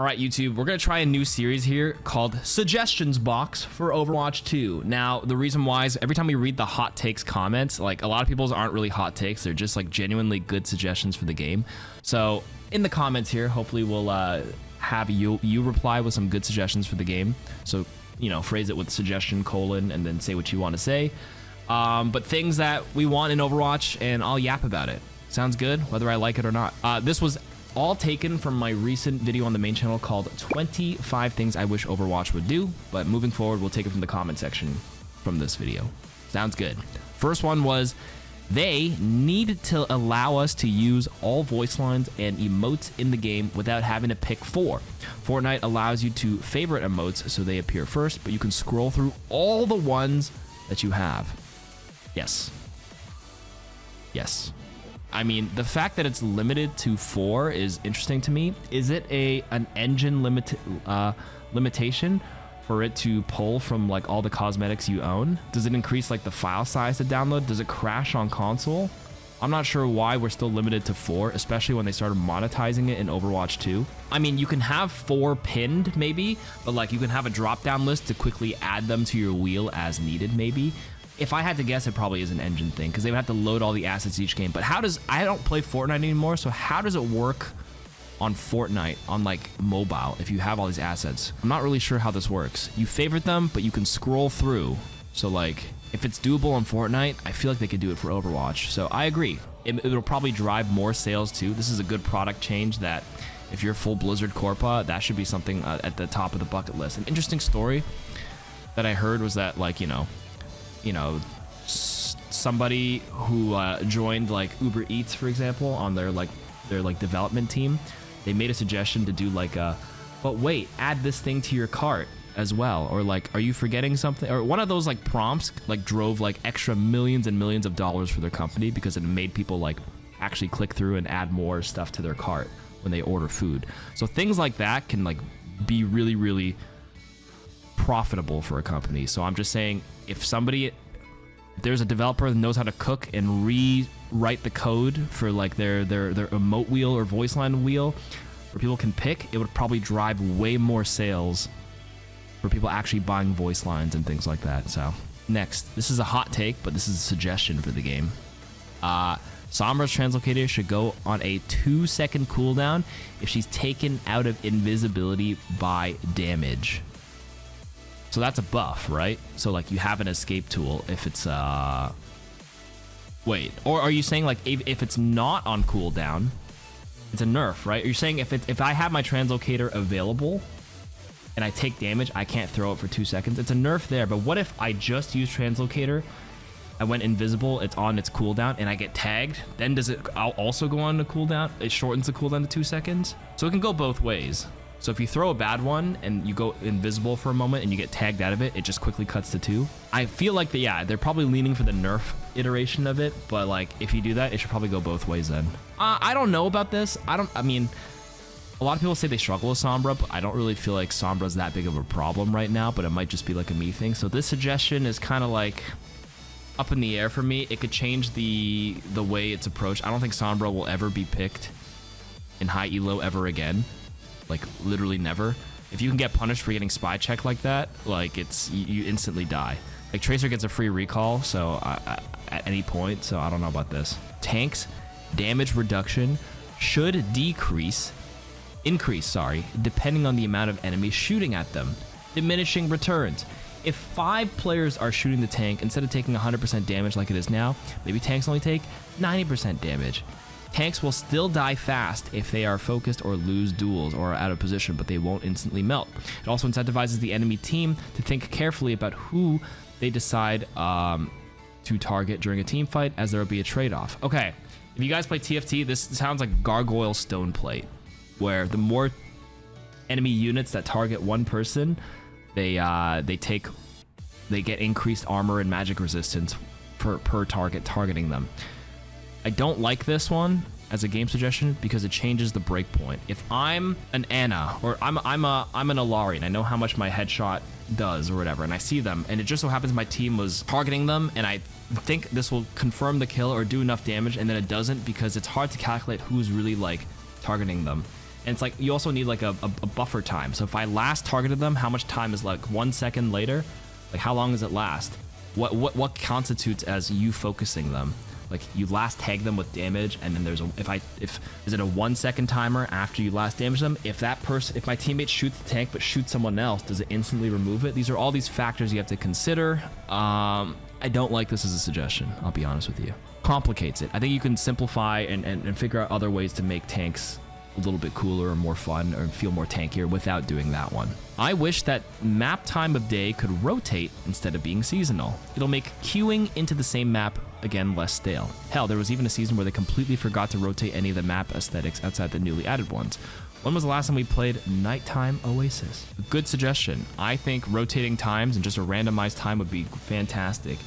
All right, YouTube, we're going to try a new series here called Suggestions Box for Overwatch 2. Now, the reason why is every time we read the hot takes comments, like a lot of people's aren't really hot takes. They're just like genuinely good suggestions for the game. So in the comments here, hopefully we'll have you reply with some good suggestions for the game. So, you know, phrase it with suggestion : and then say what you want to say. But things that we want in Overwatch, and I'll yap about it. Sounds good, whether I like it or not. This was all taken from my recent video on the main channel called 25 Things I Wish Overwatch Would Do, but moving forward, we'll take it from the comment section from this video. Sounds good. First one was, they need to allow us to use all voice lines and emotes in the game without having to pick 4. Fortnite allows you to favorite emotes so they appear first, but you can scroll through all the ones that you have. Yes. Yes. I mean, the fact that it's limited to 4 is interesting to me. Is it an engine limitation for it to pull from like all the cosmetics you own? Does it increase like the file size to download? Does it crash on console? I'm not sure why we're still limited to 4, especially when they started monetizing it in Overwatch 2. I mean, you can have 4 pinned maybe, but like you can have a drop-down list to quickly add them to your wheel as needed maybe. If I had to guess, it probably is an engine thing because they would have to load all the assets each game. But how does, I don't play Fortnite anymore, so how does it work on Fortnite on like mobile if you have all these assets? I'm not really sure how this works. You favorite them, but you can scroll through. So like if it's doable on Fortnite, I feel like they could do it for Overwatch. So I agree. It'll probably drive more sales too. This is a good product change that if you're full Blizzard Corpa, that should be something at the top of the bucket list. An interesting story that I heard was that like, you know, somebody who joined like Uber Eats, for example, on their development team, they made a suggestion to do like but wait, add this thing to your cart as well, or like, are you forgetting something? Or one of those like prompts like drove like extra millions and millions of dollars for their company because it made people like actually click through and add more stuff to their cart when they order food. So things like that can like be really, really profitable for a company. So I'm just saying, if there's a developer that knows how to cook and rewrite the code for like their emote wheel or voice line wheel where people can pick, it would probably drive way more sales for people actually buying voice lines and things like that. So next, this is a hot take, but this is a suggestion for the game. Sombra's translocator should go on a 2-second cooldown if she's taken out of invisibility by damage. So that's a buff, right? So like you have an escape tool if it's wait, or are you saying like if it's not on cooldown, it's a nerf, right? Are you saying if I have my translocator available and I take damage, I can't throw it for 2 seconds? It's a nerf there, but what if I just use translocator, I went invisible, it's on its cooldown, and I get tagged? Then does it also go on the cooldown? It shortens the cooldown to 2 seconds? So it can go both ways. So if you throw a bad one and you go invisible for a moment and you get tagged out of it, it just quickly cuts to 2. I feel like yeah, they're probably leaning for the nerf iteration of it, but like if you do that, it should probably go both ways then. I don't know about this. I mean, a lot of people say they struggle with Sombra, but I don't really feel like Sombra's that big of a problem right now, but it might just be like a me thing. So this suggestion is kind of like up in the air for me. It could change the way it's approached. I don't think Sombra will ever be picked in high elo ever again. Like literally never. If you can get punished for getting spy check like that, like you instantly die. Like Tracer gets a free recall, so at any point. So I don't know about this. Tanks damage reduction should increase, depending on the amount of enemies shooting at them. Diminishing returns. If 5 players are shooting the tank, instead of taking 100% damage like it is now, maybe tanks only take 90% damage. Tanks will still die fast if they are focused or lose duels or are out of position, but they won't instantly melt. It also incentivizes the enemy team to think carefully about who they decide to target during a team fight, as there will be a trade-off. Okay, if you guys play TFT, this sounds like Gargoyle Stone Plate, where the more enemy units that target one person, they get increased armor and magic resistance per target targeting them. I don't like this one as a game suggestion because it changes the breakpoint. If I'm an Ana or I'm an Alari and I know how much my headshot does or whatever, and I see them, and it just so happens my team was targeting them, and I think this will confirm the kill or do enough damage, and then it doesn't because it's hard to calculate who's really like targeting them. And it's like you also need like a buffer time. So if I last targeted them, how much time is like 1 second later? Like how long does it last? What constitutes as you focusing them? Like you last tag them with damage, and then there's a is it a 1 second timer after you last damage them? If my teammate shoots the tank but shoots someone else, does it instantly remove it? These are all these factors you have to consider. I don't like this as a suggestion, I'll be honest with you. Complicates it. I think you can simplify and figure out other ways to make tanks a little bit cooler or more fun or feel more tankier without doing that one. I wish that map time of day could rotate instead of being seasonal. It'll make queuing into the same map, again, less stale. Hell, there was even a season where they completely forgot to rotate any of the map aesthetics outside the newly added ones. When was the last time we played Nighttime Oasis? A good suggestion. I think rotating times and just a randomized time would be fantastic.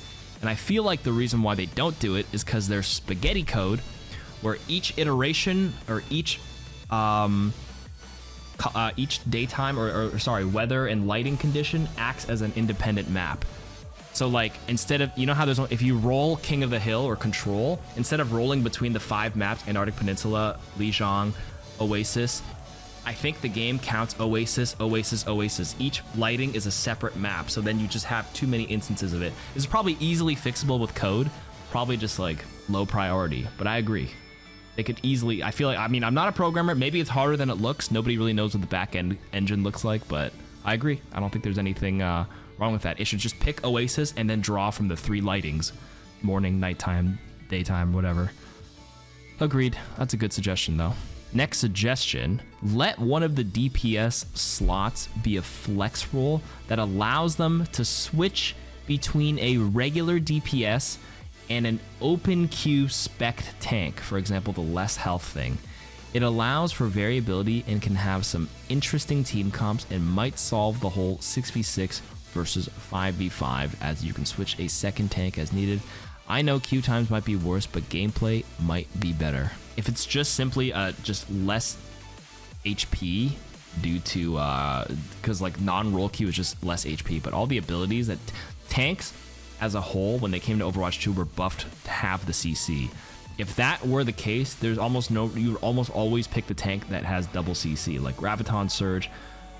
And I feel like the reason why they don't do it is because there's spaghetti code where each iteration or each daytime or sorry, weather and lighting condition acts as an independent map. So like instead of, you know how if you roll King of the Hill or Control, instead of rolling between the 5 maps, Antarctic Peninsula, Lijiang, Oasis, I think the game counts Oasis, Oasis, Oasis. Each lighting is a separate map, so then you just have too many instances of it. This is probably easily fixable with code, probably just like low priority, but I agree. They could easily, I mean, I'm not a programmer. Maybe it's harder than it looks. Nobody really knows what the back end engine looks like, but I agree. I don't think there's anything wrong with that. It should just pick Oasis and then draw from the 3 lightings. Morning, nighttime, daytime, whatever. Agreed. That's a good suggestion though. Next suggestion, let one of the DPS slots be a flex role that allows them to switch between a regular DPS and an open queue spec tank, for example, the less health thing. It allows for variability and can have some interesting team comps and might solve the whole 6v6 versus 5v5 as you can switch a second tank as needed. I know queue times might be worse, but gameplay might be better. If it's just simply just less HP due to, because like non-roll queue is just less HP, but all the abilities that tanks as a whole, when they came to Overwatch 2, were buffed to have the CC. If that were the case, there's almost you would almost always pick the tank that has double CC, like Graviton Surge,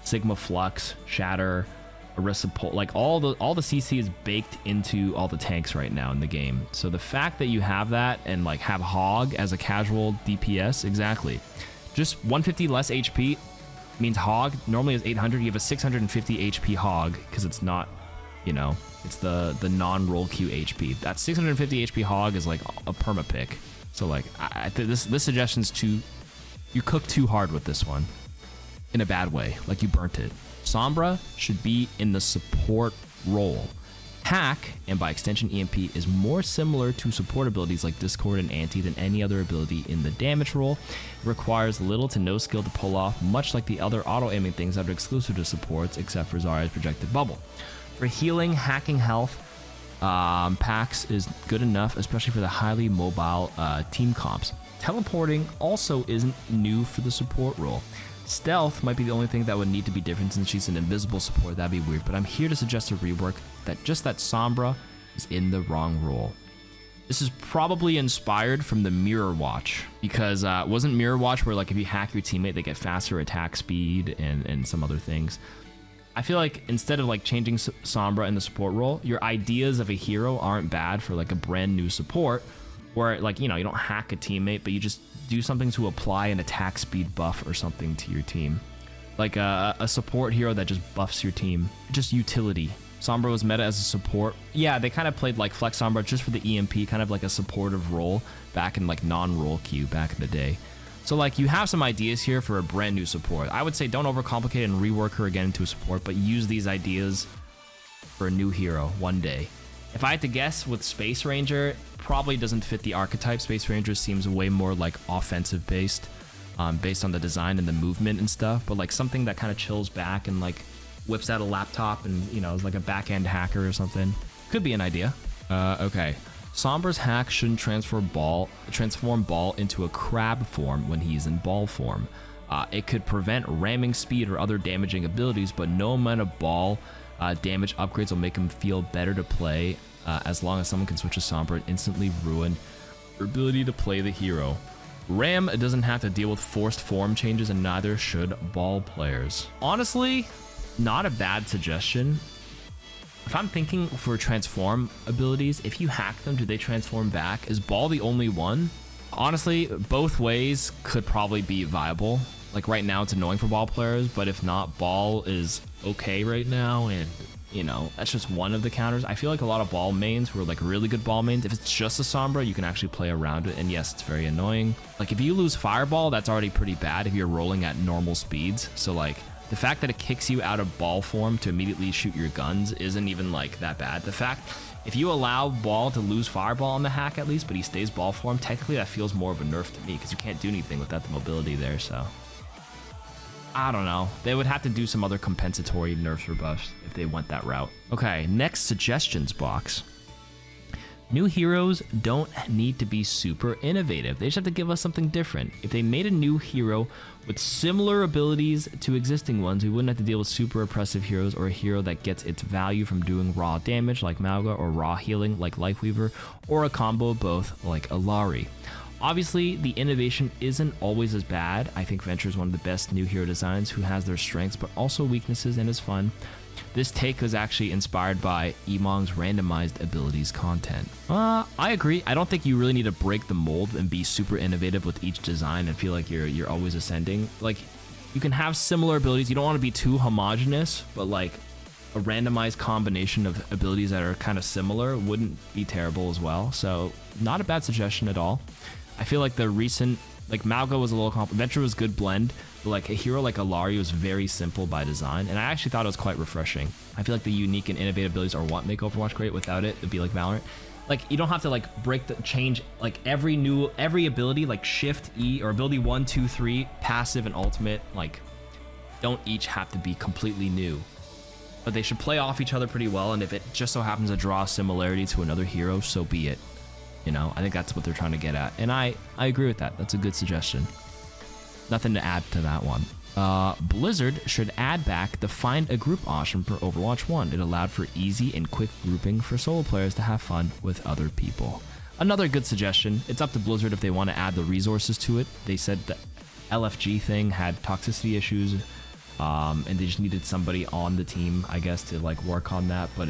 Sigma Flux, Shatter, Orisa Pole. Like all the CC is baked into all the tanks right now in the game. So the fact that you have that and like have Hog as a casual DPS, exactly. Just 150 less HP means Hog normally is 800. You have a 650 HP Hog because it's not, you know, it's the non-roll Q HP. That 650 HP Hog is like a perma pick. So like this suggestion's you cook too hard with this one in a bad way, like you burnt it. Sombra should be in the support role. Hack, and by extension EMP, is more similar to support abilities like Discord and Anti than any other ability in the damage role. It requires little to no skill to pull off, much like the other auto-aiming things that are exclusive to supports, except for Zarya's projected bubble. For healing, hacking health packs is good enough, especially for the highly mobile team comps. Teleporting also isn't new for the support role. Stealth might be the only thing that would need to be different since she's an invisible support. That'd be weird, but I'm here to suggest a rework that Sombra is in the wrong role. This is probably inspired from the Mirror Watch, because wasn't Mirror Watch where like if you hack your teammate, they get faster attack speed and some other things. I feel like instead of like changing Sombra in the support role, your ideas of a hero aren't bad for like a brand new support, where like, you know, you don't hack a teammate, but you just do something to apply an attack speed buff or something to your team. Like a support hero that just buffs your team. Just utility. Sombra was meta as a support. Yeah, they kind of played like Flex Sombra just for the EMP, kind of like a supportive role back in like non-roll queue back in the day. So like you have some ideas here for a brand new support. I would say don't overcomplicate and rework her again into a support, but use these ideas for a new hero one day. If I had to guess with Space Ranger, probably doesn't fit the archetype. Space Ranger seems way more like offensive based on the design and the movement and stuff, but like something that kind of chills back and like whips out a laptop and, you know, is like a back-end hacker or something. Could be an idea. Okay. Sombra's hack shouldn't transform ball into a crab form when he's in ball form. It could prevent ramming speed or other damaging abilities, but no amount of ball damage upgrades will make him feel better to play, as long as someone can switch to Sombra and instantly ruin your ability to play the hero. Ram doesn't have to deal with forced form changes, and neither should ball players. Honestly, not a bad suggestion. If I'm thinking for transform abilities, if you hack them, do they transform back? Is ball the only one? Honestly, both ways could probably be viable. Like right now it's annoying for ball players, but if not, ball is okay right now, and you know, that's just one of the counters. I feel like a lot of ball mains who are like really good ball mains, if it's just a Sombra, you can actually play around it, and yes, it's very annoying. Like if you lose Fireball, that's already pretty bad if you're rolling at normal speeds. So like the fact that it kicks you out of ball form to immediately shoot your guns isn't even like that bad. The fact, if you allow ball to lose Fireball on the hack at least, but he stays ball form, technically that feels more of a nerf to me because you can't do anything without the mobility there, so. I don't know. They would have to do some other compensatory nerfs or buffs if they went that route. Okay, next suggestions box. New heroes don't need to be super innovative. They just have to give us something different. If they made a new hero with similar abilities to existing ones, we wouldn't have to deal with super oppressive heroes, or a hero that gets its value from doing raw damage like Mauga, or raw healing like Lifeweaver, or a combo of both like Alari. Obviously, the innovation isn't always as bad. I think Venture is one of the best new hero designs who has their strengths but also weaknesses and is fun. This take was actually inspired by Emong's randomized abilities content. I agree. I don't think you really need to break the mold and be super innovative with each design and feel like you're always ascending. Like, you can have similar abilities. You don't want to be too homogenous, but like a randomized combination of abilities that are kind of similar wouldn't be terrible as well. So not a bad suggestion at all. I feel like the recent, like Mauga was a little Venture was good blend, but like a hero like Alari was very simple by design, and I actually thought it was quite refreshing. I feel like the unique and innovative abilities are what make Overwatch great. Without it, it'd be like Valorant. Like you don't have to like change like every ability, like Shift, E, or ability 1, 2, 3, passive and ultimate, like don't each have to be completely new. But they should play off each other pretty well, and if it just so happens to draw a similarity to another hero, so be it. You know, I think that's what they're trying to get at. And I agree with that. That's a good suggestion. Nothing to add to that one. Blizzard should add back the find a group option for Overwatch 1. It allowed for easy and quick grouping for solo players to have fun with other people. Another good suggestion. It's up to Blizzard if they want to add the resources to it. They said the LFG thing had toxicity issues, and they just needed somebody on the team, I guess, to like work on that. But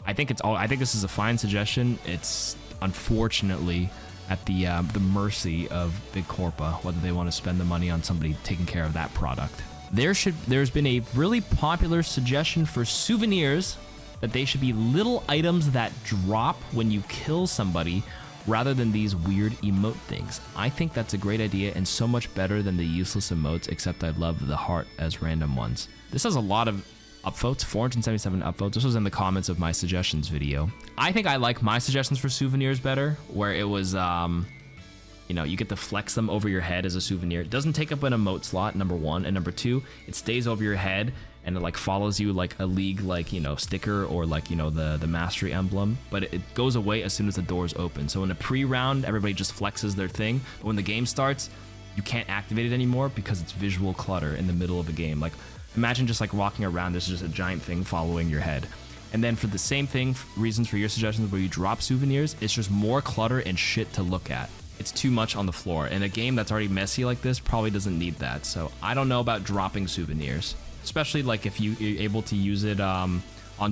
I think this is a fine suggestion. It's unfortunately at the mercy of Big Corpa, whether they want to spend the money on somebody taking care of that product. There's been a really popular suggestion for souvenirs that they should be little items that drop when you kill somebody rather than these weird emote things. I think that's a great idea and so much better than the useless emotes, except I love the heart as random ones. This has a lot of upvotes, 477 upvotes. This was in the comments of my suggestions video. I think I like my suggestions for souvenirs better, where it was, you know, you get to flex them over your head as a souvenir. It doesn't take up an emote slot, number one, and number two, it stays over your head and it like follows you like a league, like, you know, sticker or like, you know, the mastery emblem, but it goes away as soon as the doors open. So in a pre-round, everybody just flexes their thing, but when the game starts, you can't activate it anymore because it's visual clutter in the middle of a game. Like, imagine just like walking around, there's just a giant thing following your head. And then for the same thing, reasons for your suggestions where you drop souvenirs, it's just more clutter and shit to look at. It's too much on the floor. And a game that's already messy like this probably doesn't need that. So I don't know about dropping souvenirs, especially like if you're able to use it on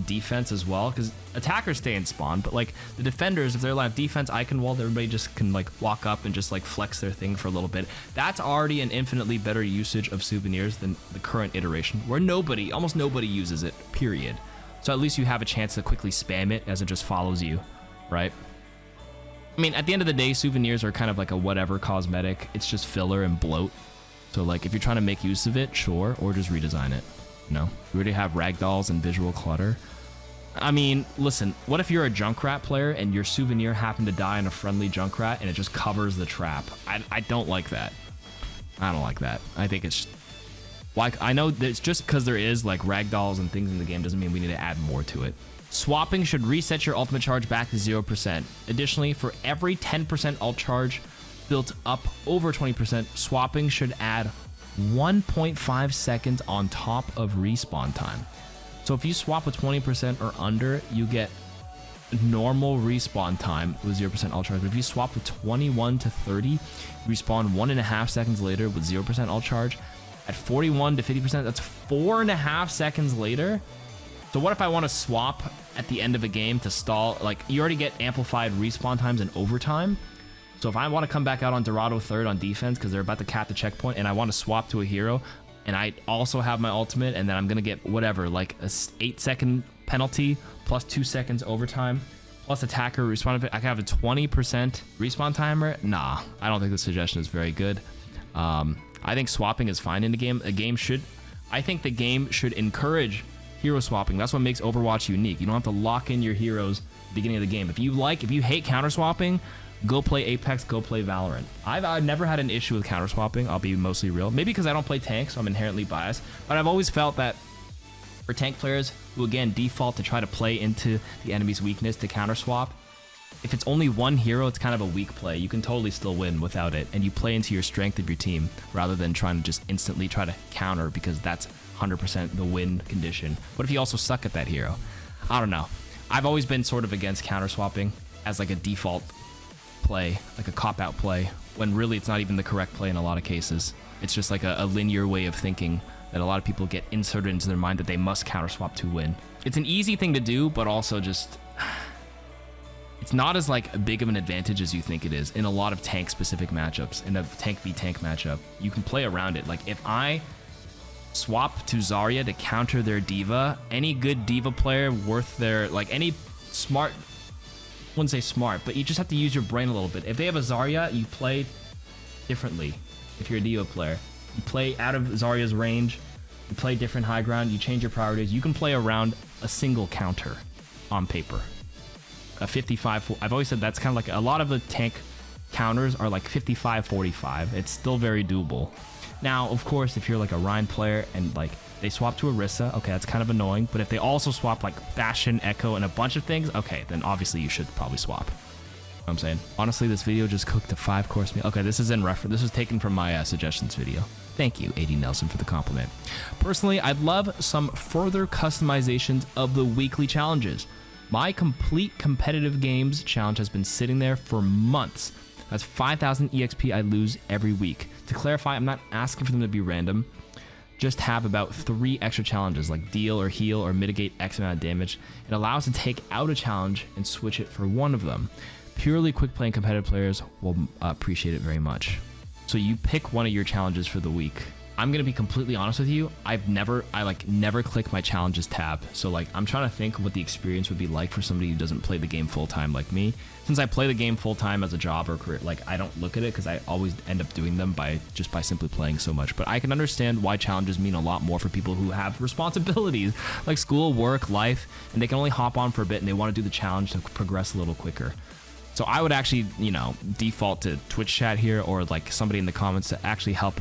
defense as well, because attackers stay in spawn, but like the defenders, if they're allowed defense icon wall, everybody just can like walk up and just like flex their thing for a little bit. That's already an infinitely better usage of souvenirs than the current iteration, where almost nobody uses it, period. So at least you have a chance to quickly spam it as it just follows you, right? I mean, at the end of the day, souvenirs are kind of like a whatever cosmetic. It's just filler and bloat. So like if you're trying to make use of it, sure, or just redesign it. You know, we already have ragdolls and visual clutter. I mean, listen, what if you're a Junkrat player and your souvenir happened to die in a friendly Junkrat and it just covers the trap? I don't like that. I don't like that. I think it's like, I know that it's just because there is like ragdolls and things in the game doesn't mean we need to add more to it. Swapping should reset your ultimate charge back to 0%. Additionally, for every 10% ult charge built up over 20%, swapping should add 1.5 seconds on top of respawn time. So if you swap with 20% or under, you get normal respawn time with 0% all charge. But if you swap with 21 to 30, you respawn 1.5 seconds later with 0% all charge. At 41 to 50%, that's 4.5 seconds later. So what if I want to swap at the end of a game to stall? Like, you already get amplified respawn times in overtime. So if I want to come back out on Dorado third on defense because they're about to cap the checkpoint and I want to swap to a hero and I also have my ultimate and then I'm going to get whatever, like a 8-second penalty plus 2 seconds overtime plus attacker respawn. I can have a 20% respawn timer. Nah, I don't think the suggestion is very good. I think swapping is fine in the game. I think the game should encourage hero swapping. That's what makes Overwatch unique. You don't have to lock in your heroes at the beginning of the game. If you hate counter swapping, go play Apex, go play Valorant. I've never had an issue with counter swapping. I'll be mostly real. Maybe because I don't play tank, so I'm inherently biased. But I've always felt that for tank players who again default to try to play into the enemy's weakness to counter swap, if it's only one hero, it's kind of a weak play. You can totally still win without it, and you play into your strength of your team rather than trying to just instantly try to counter because that's 100% the win condition. What if you also suck at that hero? I don't know. I've always been sort of against counter swapping as like a default play, like a cop-out play, when really it's not even the correct play in a lot of cases. It's just like a linear way of thinking that a lot of people get inserted into their mind that they must counter swap to win. It's an easy thing to do, but also just... it's not as like big of an advantage as you think it is in a lot of tank specific matchups. In a tank v tank matchup, you can play around it. Like if I swap to Zarya to counter their diva, any good diva player worth their, like any smart, I wouldn't say smart, but you just have to use your brain a little bit. If they have a Zarya, you play differently. If you're a diva player, you play out of Zarya's range, you play different high ground, you change your priorities. You can play around a single counter on paper. A 55, I've always said that's kind of like a lot of the tank counters are like 55-45. It's still very doable. Now, of course, if you're like a Rhine player and like they swap to Orisa, okay, that's kind of annoying. But if they also swap like Bastion, Echo, and a bunch of things, okay, then obviously you should probably swap. You know what I'm saying? Honestly, this video just cooked a 5-course meal. Okay, this is in reference. This was taken from my suggestions video. Thank you, AD Nelson, for the compliment. Personally, I'd love some further customizations of the weekly challenges. My complete competitive games challenge has been sitting there for months. That's 5,000 EXP I lose every week. To clarify, I'm not asking for them to be random. Just have about 3 extra challenges, like deal or heal or mitigate X amount of damage. It allows to take out a challenge and switch it for one of them. Purely quick play and competitive players will appreciate it very much. So you pick one of your challenges for the week. I'm gonna be completely honest with you. I never click my challenges tab. So like, I'm trying to think what the experience would be like for somebody who doesn't play the game full time like me. Since I play the game full time as a job or career, like I don't look at it because I always end up doing them by simply playing so much. But I can understand why challenges mean a lot more for people who have responsibilities like school, work, life, and they can only hop on for a bit and they want to do the challenge to progress a little quicker. So I would actually, you know, default to Twitch chat here or like somebody in the comments to actually help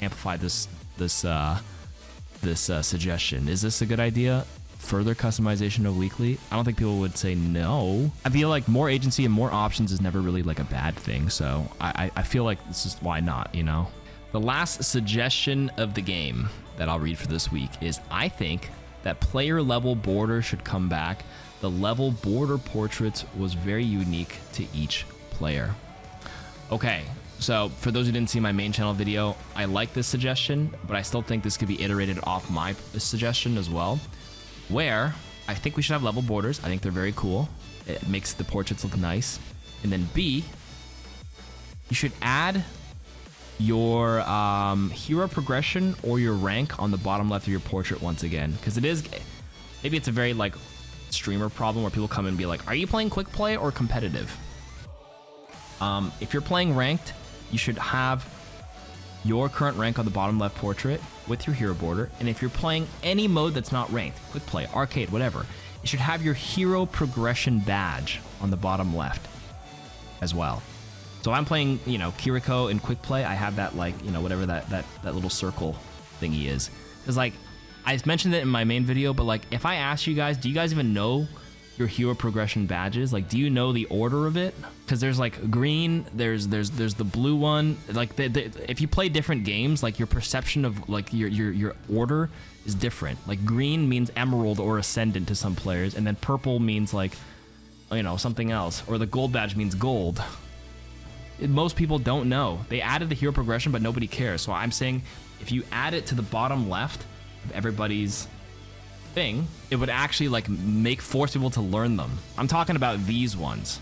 amplify this suggestion. Is this a good idea? Further customization of weekly? I don't think people would say no. I feel like more agency and more options is never really like a bad thing. So I feel like this is why not, you know? The last suggestion of the game that I'll read for this week is I think that player level border should come back. The level border portraits was very unique to each player. Okay. So for those who didn't see my main channel video, I like this suggestion, but I still think this could be iterated off my suggestion as well, where I think we should have level borders. I think they're very cool. It makes the portraits look nice. And then B, you should add your hero progression or your rank on the bottom left of your portrait once again, because it is, maybe it's a very like streamer problem where people come and be like, are you playing quick play or competitive? If you're playing ranked, you should have your current rank on the bottom left portrait with your hero border. And if you're playing any mode that's not ranked, quick play, arcade, whatever, you should have your hero progression badge on the bottom left as well. So if I'm playing, you know, Kiriko in quick play, I have that like, you know, whatever that little circle thingy is. Because like, I mentioned it in my main video, but like, if I ask you guys, do you guys even know your hero progression badges? Like, do you know the order of it? Because there's like green, there's the blue one. Like if you play different games, like your perception of like your order is different. Like green means emerald or ascendant to some players, and then purple means like you know, something else, or the gold badge means gold. Most people don't know. They added the hero progression, but nobody cares. So I'm saying if you add it to the bottom left of everybody's thing, it would actually like force people to learn them. I'm talking about these ones.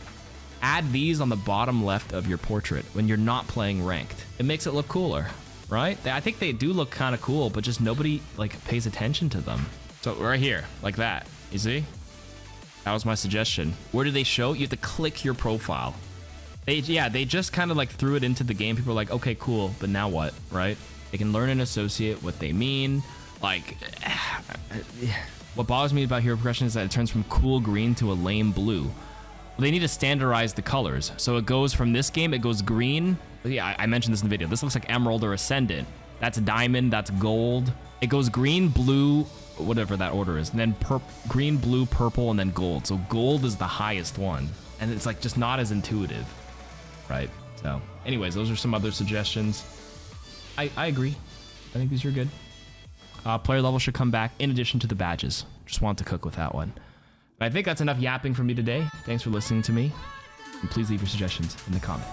Add these on the bottom left of your portrait when you're not playing ranked. It makes it look cooler, right? I think they do look kind of cool, but just nobody like pays attention to them. So right here, like that, you see? That was my suggestion. Where do they show? You have to click your profile. They just kind of like threw it into the game. People are like, okay, cool, but now what, right? They can learn and associate what they mean. Like, what bothers me about hero progression is that it turns from cool green to a lame blue. They need to standardize the colors. So it goes from this game, it goes green. Yeah, I mentioned this in the video. This looks like Emerald or Ascendant. That's Diamond, that's Gold. It goes green, blue, whatever that order is. And then green, blue, purple, and then gold. So gold is the highest one. And it's like just not as intuitive. Right. So anyways, those are some other suggestions. I agree. I think these are good. Player level should come back in addition to the badges. Just want to cook with that one. But I think that's enough yapping from me today. Thanks for listening to me. And please leave your suggestions in the comments.